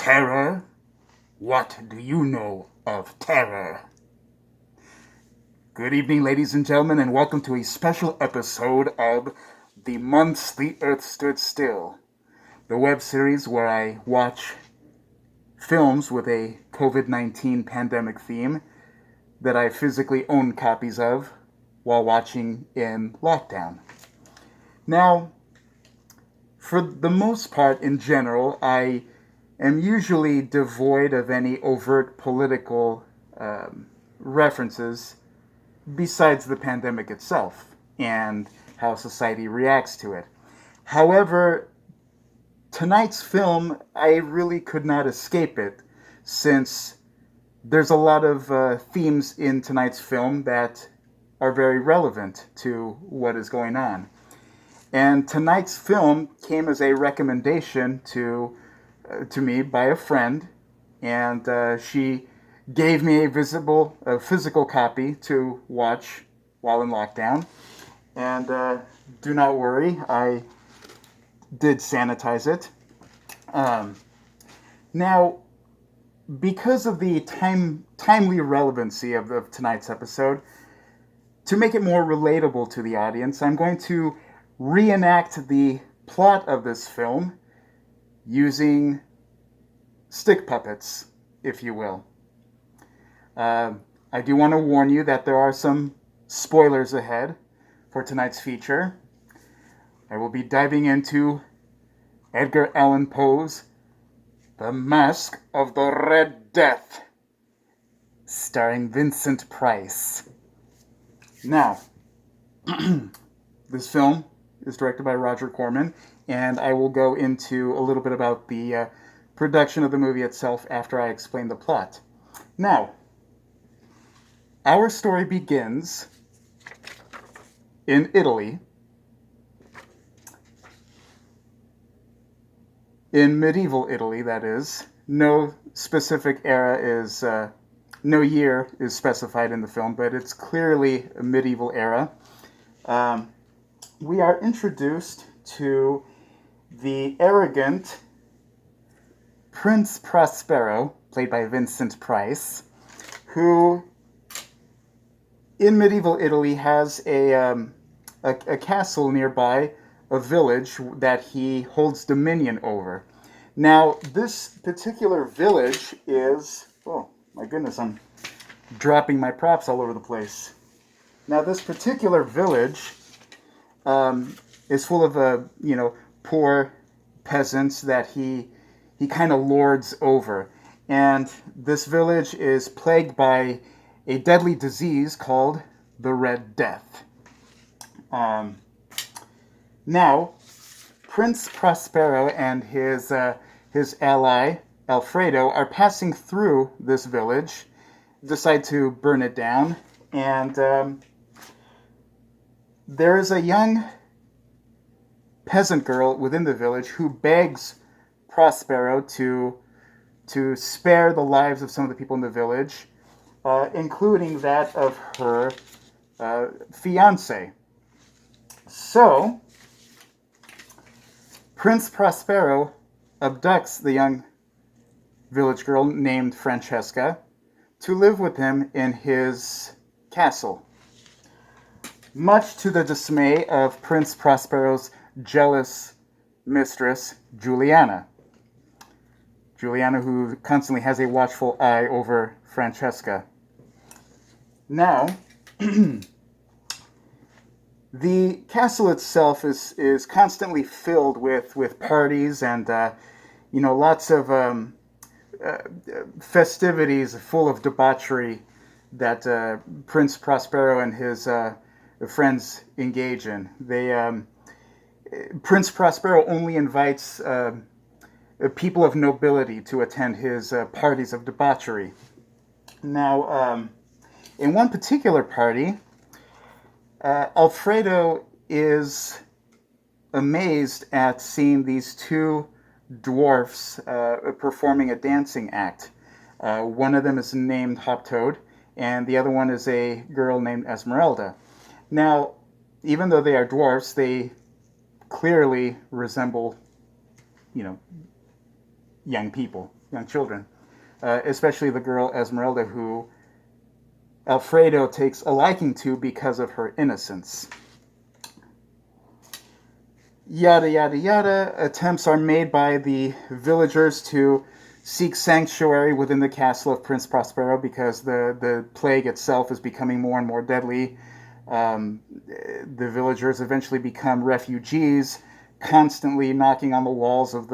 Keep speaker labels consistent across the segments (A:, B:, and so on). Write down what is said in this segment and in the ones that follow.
A: Terror? What do you know of terror? Good evening, ladies and gentlemen, and welcome to a special episode of The Months the Earth Stood Still, the web series where I watch films with a COVID-19 pandemic theme that I physically own copies of while watching in lockdown. Now, for the most part, in general, I am usually devoid of any overt political references besides the pandemic itself and how society reacts to it. However, tonight's film, I really could not escape it, since there's a lot of themes in tonight's film that are very relevant to what is going on. And tonight's film came as a recommendation to me by a friend, and she gave me a physical copy to watch while in lockdown. And do not worry, I did sanitize it. Now, because of the timely relevancy of tonight's episode, to make it more relatable to the audience, I'm going to reenact the plot of this film using stick puppets, if you will. I do want to warn you that there are some spoilers ahead for tonight's feature. I will be diving into Edgar Allan Poe's The Masque of the Red Death, starring Vincent Price. Now, this film is directed by Roger Corman, and I will go into a little bit about the production of the movie itself after I explain the plot. Now, our story begins in Italy, in medieval Italy, that is. No specific era is, no year is specified in the film, but it's clearly a medieval era. We are introduced to the arrogant Prince Prospero, played by Vincent Price, who in medieval Italy has a castle nearby, a village that he holds dominion over. Now, this particular village is... Oh, my goodness, I'm dropping my props all over the place. Now, this particular village is full of, poor peasants that he kind of lords over. And this village is plagued by a deadly disease called the Red Death. Now, Prince Prospero and his ally, Alfredo, are passing through this village, decide to burn it down, and there is a young peasant girl within the village who begs Prospero to spare the lives of some of the people in the village, including that of her fiancé. So, Prince Prospero abducts the young village girl named Francesca to live with him in his castle, much to the dismay of Prince Prospero's jealous mistress, Juliana. Juliana, who constantly has a watchful eye over Francesca. Now, the castle itself is constantly filled with parties and lots of festivities full of debauchery that Prince Prospero and his friends engage in. Prince Prospero only invites people of nobility to attend his parties of debauchery. Now, in one particular party, Alfredo is amazed at seeing these two dwarfs performing a dancing act. One of them is named Hoptoad, and the other one is a girl named Esmeralda. Now, even though they are dwarfs, they clearly resemble, young people. young children, especially the girl Esmeralda, who Alfredo takes a liking to because of her innocence. Yada, yada, yada. Attempts are made by the villagers to seek sanctuary within the castle of Prince Prospero because the plague itself is becoming more and more deadly. The villagers eventually become refugees, constantly knocking on the walls of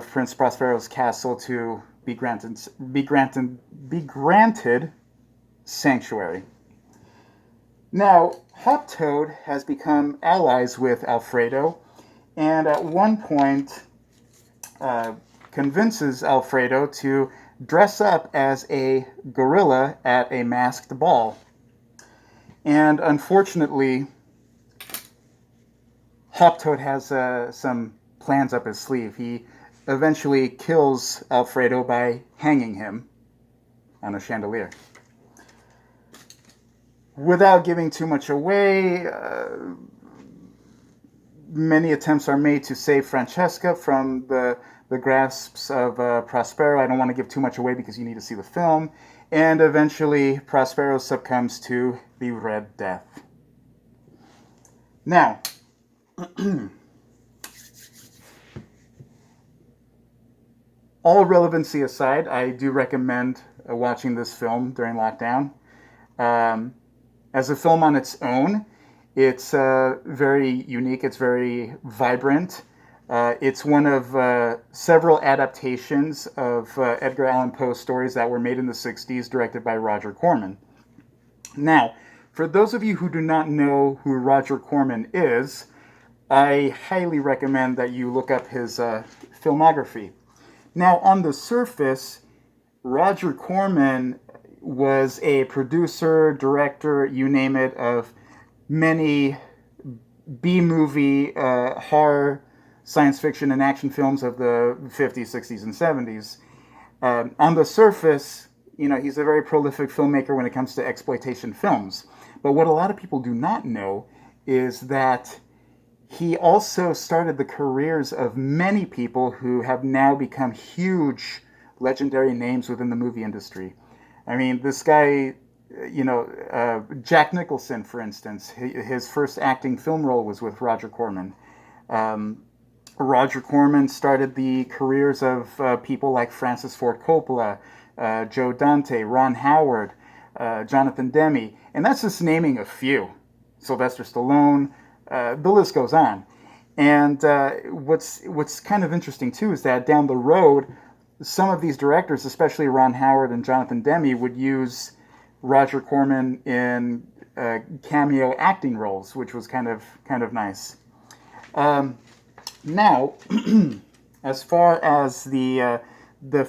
A: Prince Prospero's castle to be granted sanctuary. Now, Hop Toad has become allies with Alfredo, and at one point convinces Alfredo to dress up as a gorilla at a masked ball. And unfortunately, Hop Toad has some plans up his sleeve. He eventually kills Alfredo by hanging him on a chandelier. Without giving too much away, many attempts are made to save Francesca from the grasps of Prospero. I don't want to give too much away because you need to see the film. And eventually, Prospero succumbs to the Red Death. Now, all relevancy aside, I do recommend watching this film during lockdown. As a film on its own, it's very unique. It's very vibrant. It's one of several adaptations of Edgar Allan Poe's stories that were made in the 60s, directed by Roger Corman. Now, for those of you who do not know who Roger Corman is, I highly recommend that you look up his filmography. Now, on the surface, Roger Corman was a producer, director, you name it, of many B-movie, horror, science fiction, and action films of the 50s, 60s, and 70s. On the surface, he's a very prolific filmmaker when it comes to exploitation films. But what a lot of people do not know is that he also started the careers of many people who have now become huge, legendary names within the movie industry. I mean, this guy, Jack Nicholson, for instance, his first acting film role was with Roger Corman. Roger Corman started the careers of people like Francis Ford Coppola, Joe Dante, Ron Howard, Jonathan Demme, and that's just naming a few. Sylvester Stallone, the list goes on. And what's kind of interesting too is that down the road, some of these directors, especially Ron Howard and Jonathan Demme, would use Roger Corman in cameo acting roles, which was kind of nice. Now, as far as the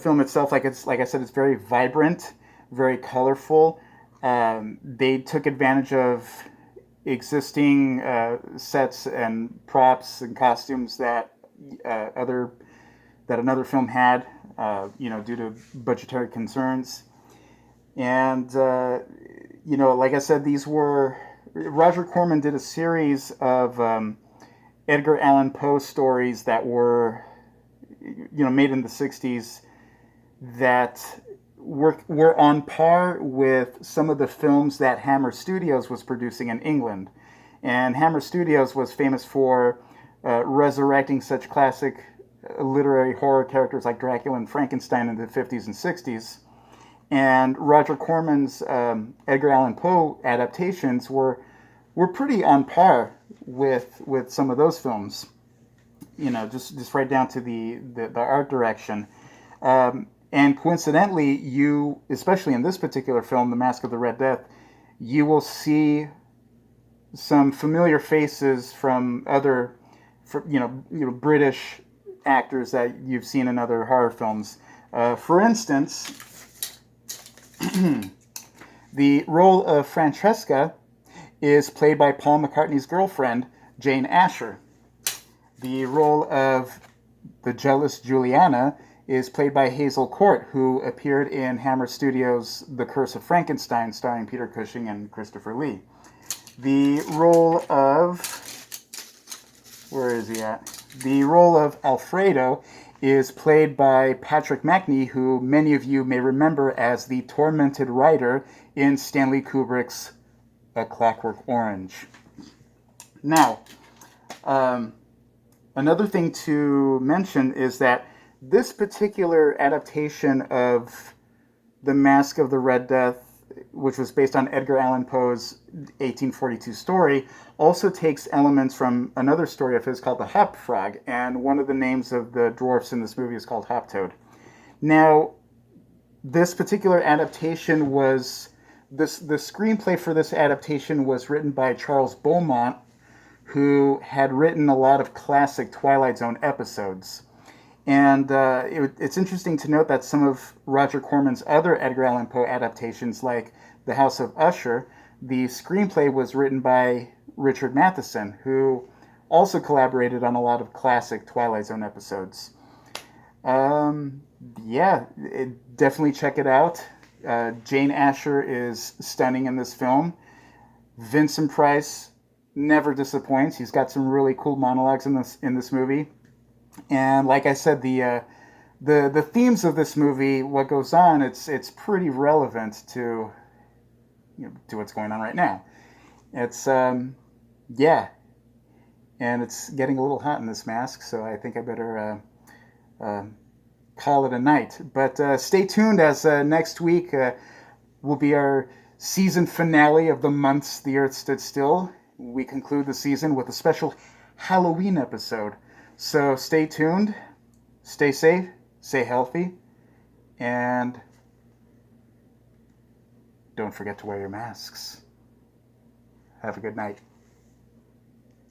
A: film itself, like I said, it's very vibrant, very colorful. They took advantage of existing sets and props and costumes that another film had. Due to budgetary concerns. And, like I said, Roger Corman did a series of Edgar Allan Poe stories that were, made in the 60s that were on par with some of the films that Hammer Studios was producing in England. And Hammer Studios was famous for resurrecting such classic literary horror characters like Dracula and Frankenstein in the 50s and 60s. And Roger Corman's Edgar Allan Poe adaptations were pretty on par with some of those films. Just right down to the art direction. And coincidentally, especially in this particular film, The Masque of the Red Death, you will see some familiar faces from other, British actors that you've seen in other horror films. For instance, the role of Francesca is played by Paul McCartney's girlfriend, Jane Asher. The role of the jealous Juliana is played by Hazel Court, who appeared in Hammer Studios' The Curse of Frankenstein, starring Peter Cushing and Christopher Lee. The role of... Where is he at? The role of Alfredo is played by Patrick Macnee, who many of you may remember as the tormented writer in Stanley Kubrick's A Clockwork Orange. Now, another thing to mention is that this particular adaptation of The Masque of the Red Death, which was based on Edgar Allan Poe's 1842 story, also takes elements from another story of his called The Hop Frog, and one of the names of the dwarfs in this movie is called Hop Toad. Now, this particular adaptation was, the screenplay for this adaptation was written by Charles Beaumont, who had written a lot of classic Twilight Zone episodes. And it's interesting to note that some of Roger Corman's other Edgar Allan Poe adaptations, like The House of Usher, the screenplay was written by Richard Matheson, who also collaborated on a lot of classic Twilight Zone episodes. Definitely check it out. Jane Asher is stunning in this film. Vincent Price never disappoints. He's got some really cool monologues in this movie. And like I said, the themes of this movie, what goes on, it's pretty relevant to to what's going on right now. It's and it's getting a little hot in this mask, so I think I better call it a night. But stay tuned, as next week will be our season finale of the months the Earth stood still. We conclude the season with a special Halloween episode. So stay tuned, stay safe, stay healthy, and don't forget to wear your masks. Have a good night.